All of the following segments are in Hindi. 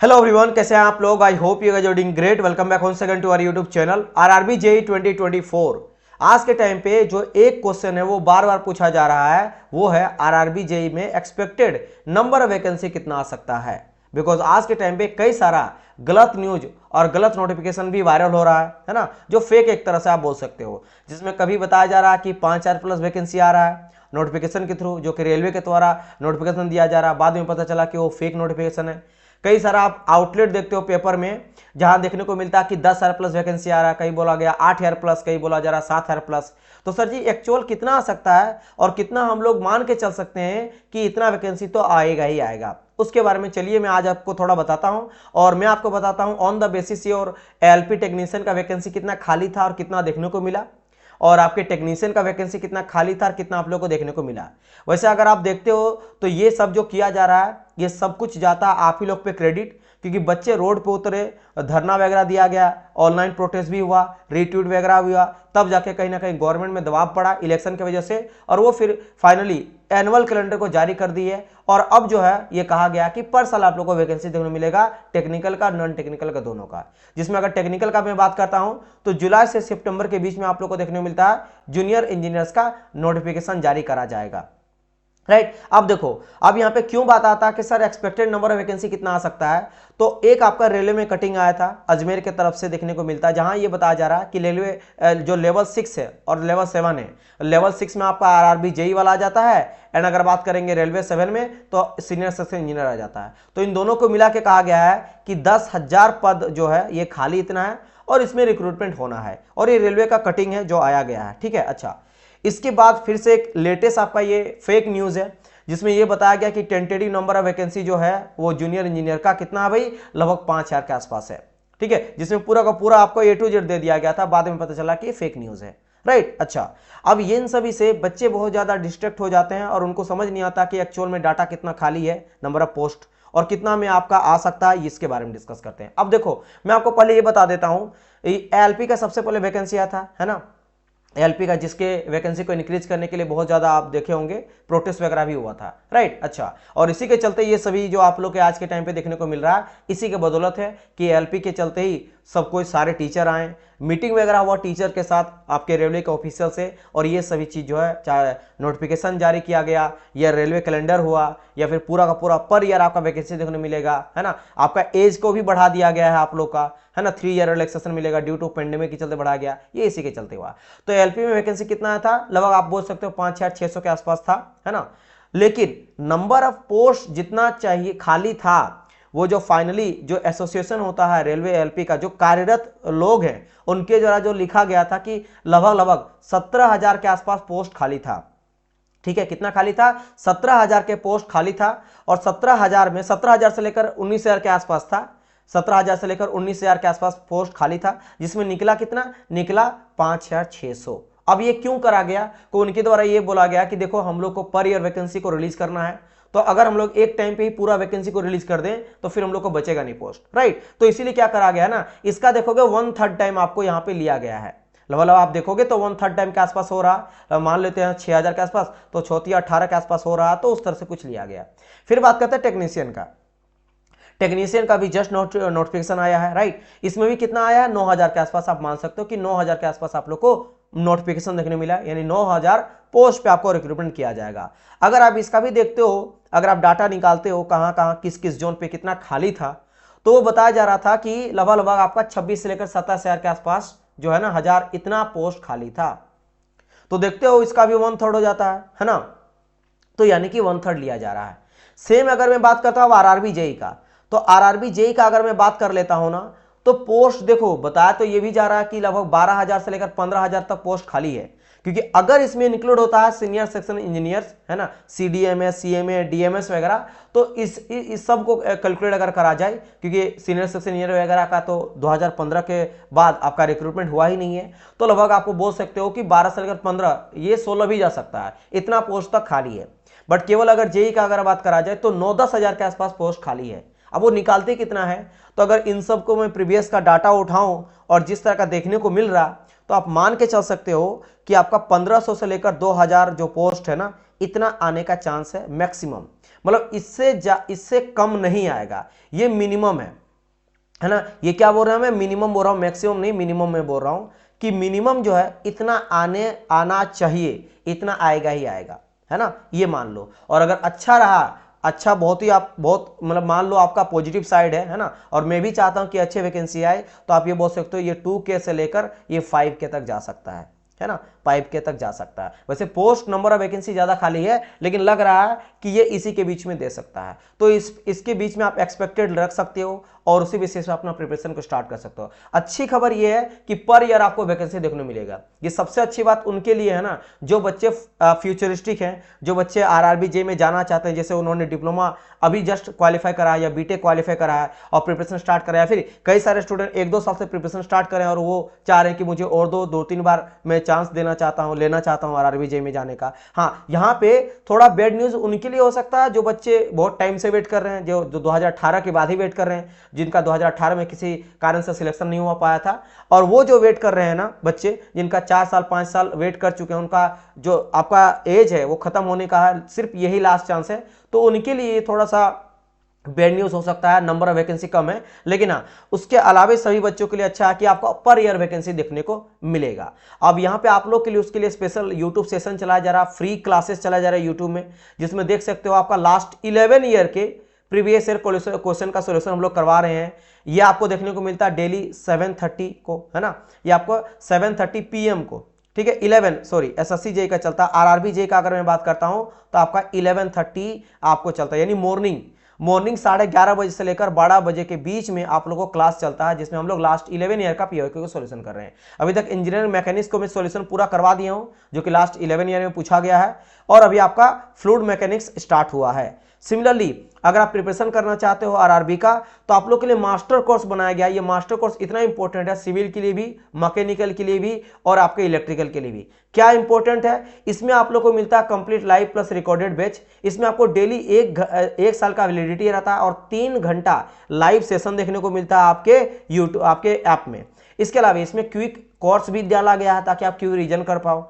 हेलो एवरीवन, कैसे हैं आप लोग। I hope you are doing great. Welcome back once again to our YouTube channel RRB JE 2024। आज के टाइम पे जो एक क्वेश्चन है वो बार बार पूछा जा रहा है, वो है आरआरबी जेई में एक्सपेक्टेड नंबर ऑफ वैकेंसी कितना आ सकता है। बिकॉज आज के टाइम पे कई सारा गलत न्यूज और गलत नोटिफिकेशन भी वायरल हो रहा है ना, जो फेक एक तरह से आप बोल सकते हो, जिसमें कभी बताया जा रहा है कि 5,000 प्लस वैकेंसी आ रहा है नोटिफिकेशन के थ्रू, जो कि रेलवे के द्वारा नोटिफिकेशन दिया जा रहा है। बाद में पता चला कि वो फेक नोटिफिकेशन है। कई सारा आप आउटलेट देखते हो पेपर में, जहां देखने को मिलता है कि 10,000 प्लस वैकेंसी आ रहा है, कहीं बोला गया 8,000 प्लस, कहीं बोला जा रहा है 7,000 प्लस। तो सर जी एक्चुअल कितना आ सकता है और कितना हम लोग मान के चल सकते हैं कि इतना वैकेंसी तो आएगा ही आएगा, उसके बारे में चलिए मैं आज आपको थोड़ा बताता हूं। और मैं आपको बताता हूं ऑन द बेसिस और एलपी टेक्नीशियन का वैकेंसी कितना खाली था और कितना देखने को मिला, और आपके टेक्नीशियन का वैकेंसी कितना खाली था और कितना आप लोगों को देखने को मिला। वैसे अगर आप देखते हो तो ये सब जो किया जा रहा है ये सब कुछ जाता आप ही लोग पे क्रेडिट, क्योंकि बच्चे रोड पे उतरे, धरना वगैरह दिया गया, ऑनलाइन प्रोटेस्ट भी हुआ, रीट्वीट वगैरह हुआ, तब जाके कहीं ना कहीं गवर्नमेंट में दबाव पड़ा इलेक्शन की वजह से, और वो फिर फाइनली एनुअल कैलेंडर को जारी कर दी है। और अब जो है ये कहा गया कि पर साल आप लोगों को वैकेंसी देखने को मिलेगा, टेक्निकल का नॉन टेक्निकल का दोनों का। जिसमें अगर टेक्निकल का मैं बात करता हूं तो जुलाई से सितंबर के बीच में आप लोगों को देखने को मिलता है जूनियर इंजीनियर्स का नोटिफिकेशन जारी करा जाएगा। राइट, अब देखो, अब यहां पे क्यों बात आता है कि sir expected number of vacancy कितना आ सकता है। तो एक आपका रेलवे में कटिंग आया था अजमेर की तरफ से देखने को मिलता है, जहां ये बताया जा रहा है कि रेलवे जो लेवल 6 है और लेवल 7 है, लेवल 6 में आपका आरआरबी जेई वाला आ जाता है, एंड अगर बात करेंगे रेलवे 7 में तो सीनियर सेक्शन इंजीनियर आ जाता है। तो इन दोनों को मिला के कहा गया है कि 10,000 पद जो है ये खाली इतना है और इसमें रिक्रूटमेंट होना है, और ये रेलवे का कटिंग है जो आया गया है। ठीक है, अच्छा, इसके बाद फिर से एक लेटेस्ट आपका ये फेक न्यूज है, जिसमें ये बताया गया कि टेंटेटिव नंबर ऑफ वैकेंसी जो है वो जूनियर इंजीनियर का कितना है भाई, लगभग 5,000 के आसपास है। ठीक है, जिसमें पूरा का पूरा आपको A to Z दे दिया गया था, बाद में पता चला कि फेक न्यूज है। राइट, अच्छा, अब इन सभी से बच्चे बहुत ज्यादा डिस्ट्रैक्ट हो जाते हैं और उनको समझ नहीं आता कि एक्चुअल में डाटा कितना खाली है, नंबर ऑफ पोस्ट, और कितना में आपका आ सकता है, इसके बारे में डिस्कस करते हैं। अब देखो, मैं आपको पहले ये बता देता हूं, एलपी का सबसे पहले वैकेंसी आया था, है ना, एलपी का, जिसके वैकेंसी को इंक्रीज करने के लिए बहुत ज्यादा आप देखे होंगे प्रोटेस्ट वगैरह भी हुआ था। राइट, अच्छा, और इसी के चलते ये सभी जो आप लोग के आज के टाइम पे देखने को मिल रहा है, इसी के बदौलत है कि एलपी के चलते ही सब कोई सारे टीचर आए, मीटिंग वगैरह हुआ टीचर के साथ आपके रेलवे के ऑफिसर से, और ये सभी चीज जो है, चाहे नोटिफिकेशन जारी किया गया या रेलवे कैलेंडर हुआ या फिर पूरा का पूरा पर ईयर आपका वैकेंसी देखने को मिलेगा, है ना। आपका एज को भी बढ़ा दिया गया है आप लोग का, है ना, 3 ईयर रिलैक्सेशन मिलेगा ड्यू टू पेंडेमिक के चलते बढ़ा गया, ये इसी के चलते हुआ। तो एलपी में वैकेंसी कितना था, लगभग आप बोल सकते हो 5,600 के आसपास था, है ना। लेकिन नंबर ऑफ पोस्ट जितना चाहिए खाली था, वो जो फाइनली जो एसोसिएशन होता है रेलवे एलपी का, जो कार्यरत लोग हैं उनके द्वारा जो लिखा गया था कि लगभग 17,000 के आसपास पोस्ट खाली था। ठीक है, कितना खाली था, 17,000 के पोस्ट खाली था, और 17,000 में 17,000 से लेकर 19,000 के आसपास था, 17,000 से लेकर 19,000 के आसपास पोस्ट खाली था, जिसमें निकला कितना, निकला 5,600। अब ये क्यों करा गया, तो उनके द्वारा ये बोला गया कि देखो हम लोग को पर ईयर वैकेंसी को रिलीज करना है, तो अगर हम लोग एक टाइम पे ही पूरा वैकेंसी को रिलीज कर दें तो फिर हम लोग को बचेगा नहीं पोस्ट। राइट, तो इसीलिए क्या करा गया ना, इसका देखोगे 1/3 टाइम आपको यहाँ पे लिया गया है, मतलब आप देखोगे तो 1/3 टाइम के आसपास हो रहा, मान लेते हैं 6,000 के आसपास, तो 18 के आसपास हो रहा, तो उस तरह से कुछ लिया गया। फिर बात करते हैं टेक्नीशियन का। टेक्नीशियन का भी जस्ट नोटिफिकेशन आया है। राइट, इसमें भी कितना आया है, 9,000 के आसपास, आप मान सकते हो कि 9,000 के आसपास आप लोग को नोटिफिकेशन देखने मिला, यानी 9,000 पोस्ट पे आपको रिक्रूटमेंट किया जाएगा। अगर आप इसका भी देखते हो, अगर आप डाटा निकालते हो कहां कहां किस किस जोन पे कितना खाली था, तो वो बताया जा रहा था कि लगभग आपका 26 से लेकर 27,000 के आसपास जो है ना, हजार इतना पोस्ट खाली था। तो देखते हो इसका भी 1/3 हो जाता है ना, तो यानी कि 1/3 लिया जा रहा है। सेम अगर मैं बात करता हूं आरआरबी जेई का, तो आरआरबी जेई का अगर मैं बात कर लेता हूं ना, तो पोस्ट देखो बताया तो ये भी जा रहा है कि लगभग 12,000 से लेकर 15,000 तक पोस्ट खाली है, क्योंकि अगर इसमें इंक्लूड होता है सीनियर सेक्शन इंजीनियर्स, है ना, सीडीएमए, सीएमए, डीएमएस वगैरह, तो इस सब को कैलकुलेट अगर करा जाए, क्योंकि सीनियर सेक्शन इंजीनियर वगैरह का तो 2015 के बाद आपका रिक्रूटमेंट हुआ ही नहीं है, तो लगभग आपको बोल सकते हो कि 12 से लेकर 15, ये 16 भी जा सकता है, इतना पोस्ट तक खाली है। बट केवल अगर जेई का अगर बात करा जाए तो 9-10 हजार के आसपास पोस्ट खाली है। अब वो निकालते कितना है, तो अगर इन सब को मैं प्रीवियस का डाटा उठाऊं और जिस तरह का देखने को मिल रहा, तो आप मान के चल सकते हो कि आपका 1,500 से लेकर 2,000 जो पोस्ट है ना, इतना आने का चांस है मैक्सिमम। मतलब इससे कम नहीं आएगा, ये मिनिमम है ना। ये क्या बोल रहा हूं मैं, मिनिमम बोल रहा हूं, मैक्सिमम नहीं, मिनिमम में बोल रहा हूं कि मिनिमम जो है इतना आना चाहिए, इतना आएगा ही आएगा, है ना, ये मान लो। और अगर अच्छा रहा, अच्छा बहुत ही, आप बहुत मतलब मान लो आपका पॉजिटिव साइड है ना, और मैं भी चाहता हूं कि अच्छे वैकेंसी आए, तो आप ये बोल सकते हो ये 2K से लेकर ये 5K तक जा सकता है ना, 5K तक जा सकता है। वैसे पोस्ट नंबर ऑफ वैकेंसी ज्यादा खाली है, लेकिन लग रहा है कि ये इसी के बीच में दे सकता है, तो इसके बीच में आप एक्सपेक्टेड रख सकते हो और उसी बेसिस पे अपना प्रिपरेशन को स्टार्ट कर सकते हो। अच्छी खबर ये है कि पर ईयर आपको वैकेंसी देखने मिलेगा। ये सबसे अच्छी बात उनके लिए है ना, जो बच्चे फ्यूचरिस्टिक हैं, जो बच्चे आरआरबी जे में जाना चाहते हैं, जैसे उन्होंने डिप्लोमा अभी जस्ट क्वालिफाई करा है या बीटेक क्वालिफाई करा है और प्रिपरेशन स्टार्ट करा है, फिर कई सारे स्टूडेंट 1-2 साल से प्रिपरेशन स्टार्ट करें और वो चाह रहे हैं कि मुझे और 2-3 बार मैं चांस लेना चाहता हूं आरआरबी जे में जाने का। हाँ, यहाँ पे थोड़ा बैड न्यूज उनके लिए हो सकता है जो बच्चे बहुत टाइम से वेट कर रहे हैं, जो 2018 के बाद ही वेट कर रहे हैं, जिनका 2018 में किसी कारण से सिलेक्शन नहीं हो पाया था, और वो जो वेट कर रहे हैं ना बच्चे, जिनका 4 साल 5 साल वेट कर चुके हैं, उनका जो आपका एज है वो खत्म होने का है, सिर्फ यही लास्ट चांस है, तो उनके लिए थोड़ा सा बैड न्यूज हो सकता है, नंबर ऑफ वैकेंसी कम है। लेकिन हाँ, उसके अलावा सभी बच्चों के लिए अच्छा है कि आपको पर ईयर वैकेंसी देखने को मिलेगा। अब यहाँ पे आप लोग के लिए उसके लिए स्पेशल यूट्यूब सेशन चलाया जा रहा है, फ्री क्लासेस चलाया जा रहा है यूट्यूब में, जिसमें देख सकते हो आपका लास्ट 11 ईयर के प्रीवियस ईयर क्वेश्चन का सोल्यूशन हम लोग करवा रहे हैं। ये आपको देखने को मिलता है डेली 7:30 को, है ना, ये आपको 7:30 PM को, ठीक है, 11 सॉरी एसएससी जे का चलता है। आरआरबी जे का अगर मैं बात करता हूं तो आपका 11:30 आपको चलता है, यानी मॉर्निंग 11:30 बजे से लेकर 12 बजे के बीच में आप लोगों को क्लास चलता है, जिसमें हम लोग लास्ट 11 ईयर का पीओक्यू को सोल्यूशन कर रहे हैं। अभी तक इंजीनियरिंग मैकेनिक्स को मैं सोल्यूशन पूरा करवा दिया हूं, जो कि लास्ट 11 ईयर में पूछा गया है, और अभी आपका फ्लूइड मैकेनिक्स स्टार्ट हुआ है। सिमिलरली अगर आप प्रिपरेशन करना चाहते हो आरआरबी का, तो आप लोग के लिए मास्टर कोर्स बनाया गया है। ये मास्टर कोर्स इतना इंपॉर्टेंट है, सिविल के लिए भी, मैकेनिकल के लिए भी और आपके इलेक्ट्रिकल के लिए भी। क्या इंपॉर्टेंट है, इसमें आप लोग को मिलता है complete live plus recorded batch. इसमें आपको डेली एक साल का वैलिडिटी रहता है और 3 घंटा लाइव सेशन देखने को मिलता है आपके यूट्यूब, आपके ऐप में। इसके अलावा इसमें क्विक कोर्स भी डाला गया है ताकि आप क्विक रिवीजन कर पाओ।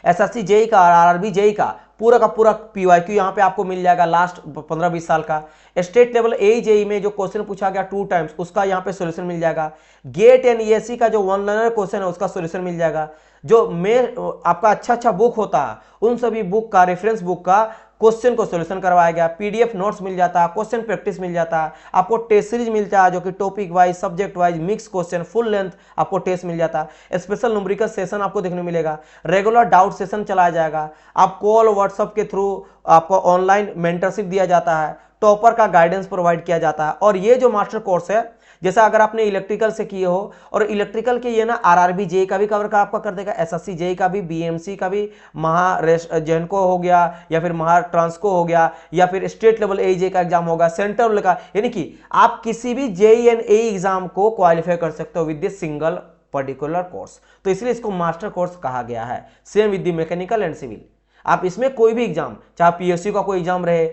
एसएससी जेई का और आरआरबी जेई का पूरा का पूरा पीवाईक्यू यहाँ पे आपको मिल जाएगा लास्ट 15-20 साल का। स्टेट लेवल ए जेई में जो क्वेश्चन पूछा गया 2 टाइम्स, उसका यहाँ पे सॉल्यूशन मिल जाएगा। गेट एंड ईएससी का जो 1 लाइनर क्वेश्चन है उसका सॉल्यूशन मिल जाएगा। जो आपका अच्छा बुक होता है, उन सभी बुक का, रेफरेंस बुक का क्वेश्चन को सॉल्यूशन करवाया गया। पीडीएफ नोट्स मिल जाता है, क्वेश्चन प्रैक्टिस मिल जाता है, आपको टेस्ट सीरीज मिलता है जो कि topic wise, subject wise, mix question, full length आपको टेस्ट मिल जाता है। स्पेशल न्यूमेरिकल सेशन आपको देखने मिलेगा। रेगुलर डाउट सेशन चलाया जाएगा। आप कॉल व्हाट्सएप के थ्रू आपको ऑनलाइन मेंटरशिप दिया जाता है। टॉपर का गाइडेंस प्रोवाइड किया जाता है। और ये जो मास्टर कोर्स है, जैसा अगर आपने इलेक्ट्रिकल से किए हो, और इलेक्ट्रिकल के ये ना आरआरबी जेई का भी कवर का आपका कर देगा, एसएससी जेई का भी, बीएमसी का भी, जेनको हो गया या फिर महा ट्रांसको हो गया, या फिर स्टेट लेवल एजे का एग्जाम होगा, सेंट्रल लेवल का, यानी कि आप किसी भी जेई एंड ए एग्जाम को क्वालिफाई कर सकते हो with this single particular course. तो इसलिए इसको मास्टर कोर्स कहा गया है। Same with the mechanical and civil, आप इसमें कोई भी एग्जाम, चाहे पीएसयू का कोई एग्जाम रहे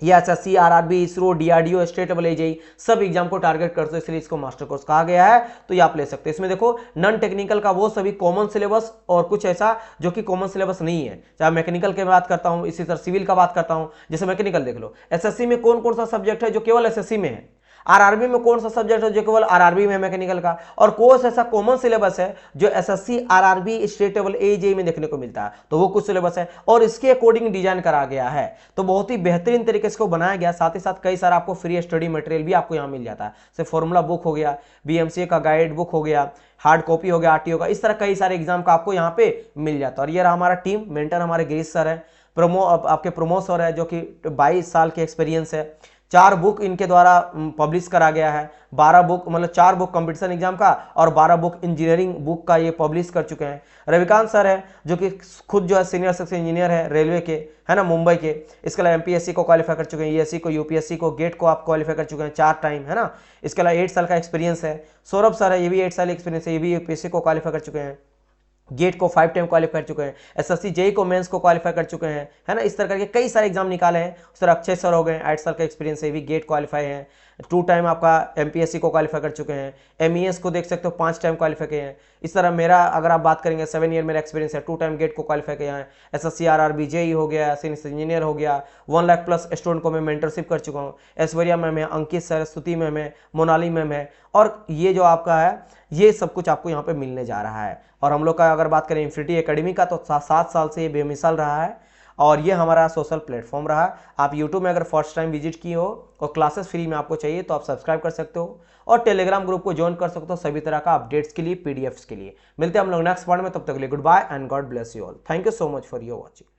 या SSC, RRB, ISRO, DRDO, state level AJE, सब एग्जाम को टारगेट करते हो, इसलिए इसको मास्टर कोर्स कहा गया है। तो ये आप ले सकते हैं। इसमें देखो नॉन टेक्निकल का वो सभी कॉमन सिलेबस और कुछ ऐसा जो कि कॉमन सिलेबस नहीं है। चाहे मैकेनिकल की बात करता हूं, इसी तरह सिविल का बात करता हूं। जैसे मैकेनिकल देख लो, एसएससी में कौन कौन सा सब्जेक्ट है जो केवल एसएससी में है, आरआरबी में कौन सा सब्जेक्ट है जो केवल आरआरबी में है मैकेनिकल का, और कोर्स ऐसा कॉमन सिलेबस है जो SSC, RRB, state level AJE में देखने को मिलता है। तो वो कुछ सिलेबस है और इसके अकॉर्डिंग डिजाइन करा गया है। तो बहुत ही बेहतरीन तरीके से बनाया गया। साथ ही साथ कई सारा आपको फ्री स्टडी मटेरियल भी आपको यहाँ मिल जाता है। जैसे फॉर्मूला बुक हो गया, बीएमसीए का गाइड बुक हो गया, हार्ड कॉपी हो गया आरटीओ का, इस तरह कई सारे एग्जाम का आपको यहाँ पे मिल जाता है। और ये रहा हमारा टीम, मेंटर हमारे गिरीश सर है, आपके प्रमोद सर है जो कि 22 साल के एक्सपीरियंस है। 4 बुक इनके द्वारा पब्लिश करा गया है। 12 बुक, मतलब 4 बुक कंपटीशन एग्जाम का और 12 बुक इंजीनियरिंग बुक का ये पब्लिश कर चुके हैं। रविकांत सर है जो कि खुद जो है सीनियर सेक्शन इंजीनियर है रेलवे के, है ना, मुंबई के। इसके अलावा एमपीएससी को क्वालिफाई कर चुके हैं, ईएससी को, यूपीएससी को, गेट को आप क्वालिफाई कर चुके हैं 4 टाइम, है ना। इसके अलावा 8 साल का एक्सपीरियंस है। सौरभ सर है, ये भी 8 साल एक्सपीरियंस है, ये भी यूपीएससी को क्वालिफाई कर चुके हैं, गेट को 5 टाइम क्वालिफाई कर चुके हैं, एसएससी जेई को मेंस को क्वालिफाई कर चुके हैं, है ना। इस तरह करके कई सारे एग्जाम निकाले हैं। उस तरह अक्षय सर हो गए, 8 साल का एक्सपीरियंस है, भी गेट क्वालिफाई है। 2 टाइम आपका एमपीएससी को क्वालिफाई कर चुके हैं, एमईएस को देख सकते हो 5 टाइम क्वालिफाई किए हैं। इस तरह मेरा अगर आप बात करेंगे 7 ईयर मेरा एक्सपीरियंस है, 2 टाइम गेट को क्वालिफाई किया है, एसएससी आरआरबी जेई हो गया, सीनियर इंजीनियर हो गया, 1 लाख प्लस स्टूडेंट को मैं मेंटरशिप कर चुका हूँ। ऐश्वर्या मैम है, अंकित सर, स्तुति मैम है, मोनाली मैम है, और ये जो आपका है ये सब कुछ आपको यहाँ पे मिलने जा रहा है। और हम लोग का अगर बात करें इन्फिनिटी एकेडमी का तो 7 साल से ये बेमिसाल रहा है और ये हमारा सोशल प्लेटफॉर्म रहा। आप यूट्यूब में अगर फर्स्ट टाइम विजिट किए हो और क्लासेस फ्री में आपको चाहिए तो आप सब्सक्राइब कर सकते हो और टेलीग्राम ग्रुप को ज्वाइन कर सकते हो सभी तरह का अपडेट्स के लिए, पीडीएफ्स के लिए। मिलते हैं हम लोग नेक्स्ट पार्ट में, तब तक के लिए goodbye and God bless you all. Thank you so much for your watching.